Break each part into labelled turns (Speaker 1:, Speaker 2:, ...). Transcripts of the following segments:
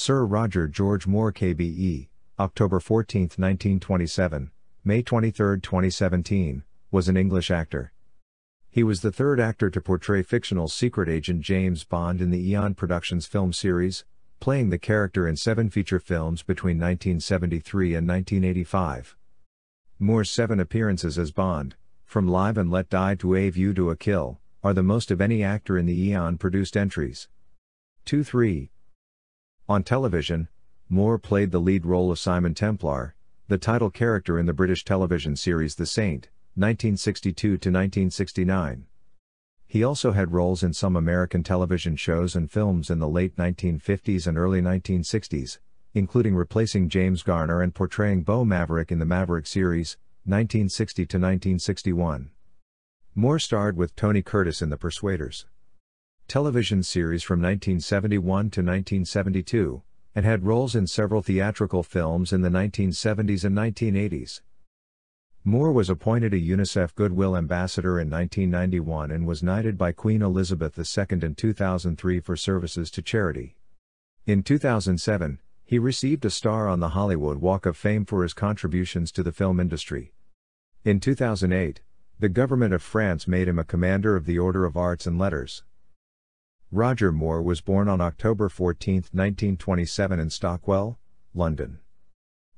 Speaker 1: Sir Roger George Moore KBE, October 14, 1927, May 23, 2017, was an English actor. He was the third actor to portray fictional secret agent James Bond in the Eon Productions film series, playing the character in 7 feature films between 1973 and 1985. Moore's 7 appearances as Bond, from Live and Let Die to A View to a Kill, are the most of any actor in the Eon-produced entries. 2-3. On television, Moore played the lead role of Simon Templar, the title character in the British television series The Saint, 1962-1969. He also had roles in some American television shows and films in the late 1950s and early 1960s, including replacing James Garner and portraying Beau Maverick in the Maverick series, 1960-1961. Moore starred with Tony Curtis in the Persuaders television series from 1971 to 1972, and had roles in several theatrical films in the 1970s and 1980s. Moore was appointed a UNICEF Goodwill Ambassador in 1991 and was knighted by Queen Elizabeth II in 2003 for services to charity. In 2007, he received a star on the Hollywood Walk of Fame for his contributions to the film industry. In 2008, the government of France made him a Commander of the Order of Arts and Letters. Roger Moore was born on October 14, 1927 in Stockwell, London.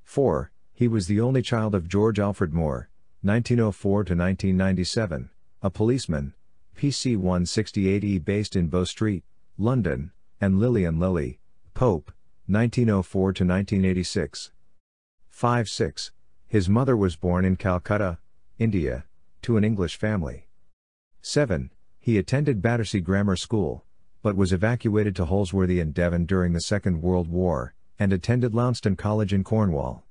Speaker 1: 4. He was the only child of George Alfred Moore, 1904-1997, a policeman, PC 168E based in Bow Street, London, and Lillian Lilly, Pope, 1904-1986. 5-6. His mother was born in Calcutta, India, to an English family. 7. He attended Battersea Grammar School, but was evacuated to Holsworthy in Devon during the Second World War, and attended Launceston College in Cornwall.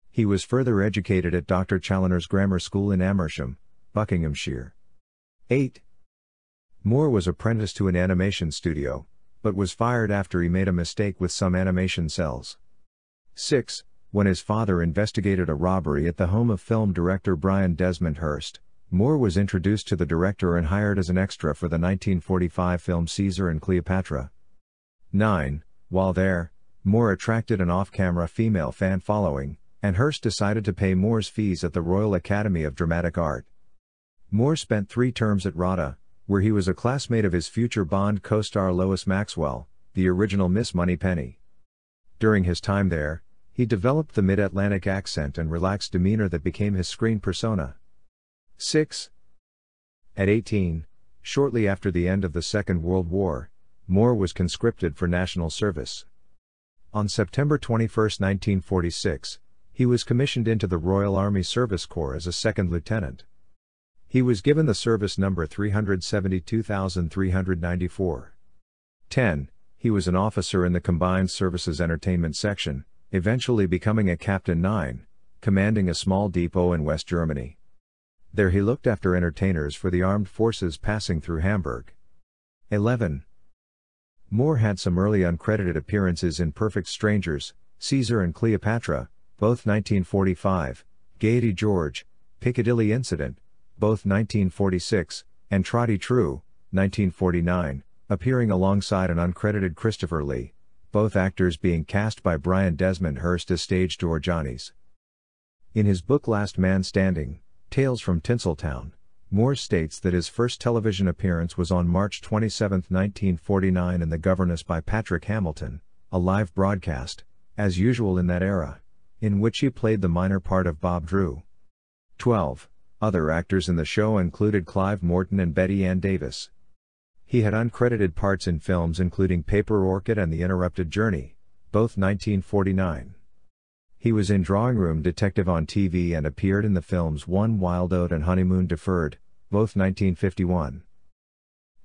Speaker 1: He was further educated at Dr. Challoner's Grammar School in Amersham, Buckinghamshire. 8. Moore was apprenticed to an animation studio, but was fired after he made a mistake with some animation cells. 6. When his father investigated a robbery at the home of film director Brian Desmond Hurst, Moore was introduced to the director and hired as an extra for the 1945 film Caesar and Cleopatra. 9. While there, Moore attracted an off-camera female fan following, and Hurst decided to pay Moore's fees at the Royal Academy of Dramatic Art. Moore spent 3 terms at RADA, where he was a classmate of his future Bond co-star Lois Maxwell, the original Miss Moneypenny. During his time there, he developed the mid-Atlantic accent and relaxed demeanor that became his screen persona. 6. At 18, shortly after the end of the Second World War, Moore was conscripted for national service. On September 21, 1946, he was commissioned into the Royal Army Service Corps as a second lieutenant. He was given the service number 372,394. 10. He was an officer in the Combined Services Entertainment Section, eventually becoming a Captain 9, commanding a small depot in West Germany. There he looked after entertainers for the armed forces passing through Hamburg. 11. Moore had some early uncredited appearances in Perfect Strangers, Caesar and Cleopatra, both 1945, Gaiety George, Piccadilly Incident, both 1946, and Trotty True, 1949, appearing alongside an uncredited Christopher Lee, both actors being cast by Brian Desmond Hurst as stage door Johnnies. In his book Last Man Standing, Tales from Tinseltown, Moore states that his first television appearance was on March 27, 1949 in The Governess by Patrick Hamilton, a live broadcast, as usual in that era, in which he played the minor part of Bob Drew. 12. Other actors in the show included Clive Morton and Betty Ann Davis. He had uncredited parts in films including Paper Orchid and The Interrupted Journey, both 1949. He was in Drawing Room Detective on TV and appeared in the films One Wild Oat and Honeymoon Deferred, both 1951.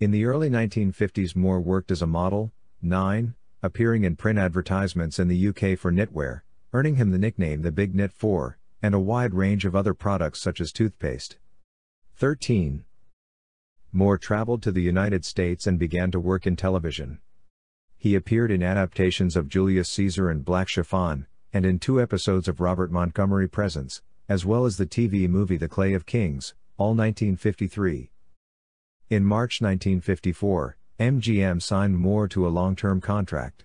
Speaker 1: In the early 1950s Moore worked as a model, 9, appearing in print advertisements in the UK for knitwear, earning him the nickname The Big Knit 4, and a wide range of other products such as toothpaste. 13. Moore traveled to the United States and began to work in television. He appeared in adaptations of Julius Caesar and Black Chiffon, and in 2 episodes of Robert Montgomery Presents, as well as the TV movie The Clay of Kings, all 1953. In March 1954, MGM signed Moore to a long-term contract.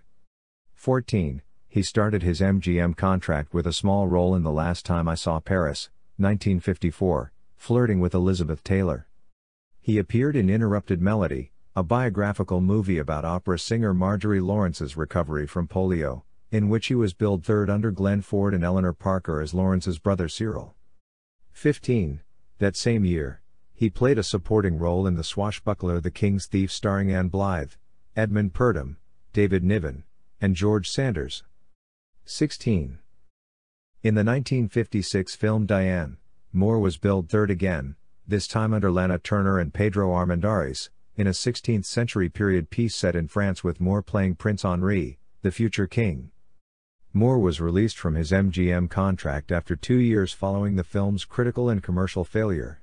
Speaker 1: 14. He started his MGM contract with a small role in The Last Time I Saw Paris, 1954, flirting with Elizabeth Taylor. He appeared in Interrupted Melody, a biographical movie about opera singer Marjorie Lawrence's recovery from polio, in which he was billed third under Glenn Ford and Eleanor Parker as Lawrence's brother Cyril. 15. That same year, he played a supporting role in The Swashbuckler The King's Thief starring Anne Blythe, Edmund Purdom, David Niven, and George Sanders. 16. In the 1956 film Diane, Moore was billed third again, this time under Lana Turner and Pedro Armendáriz, in a 16th-century period piece set in France with Moore playing Prince Henri, the future king. Moore was released from his MGM contract after 2 years following the film's critical and commercial failure.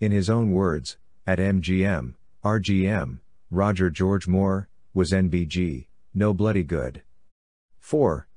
Speaker 1: In his own words, at MGM, RGM, Roger George Moore was NBG, no bloody good. 4.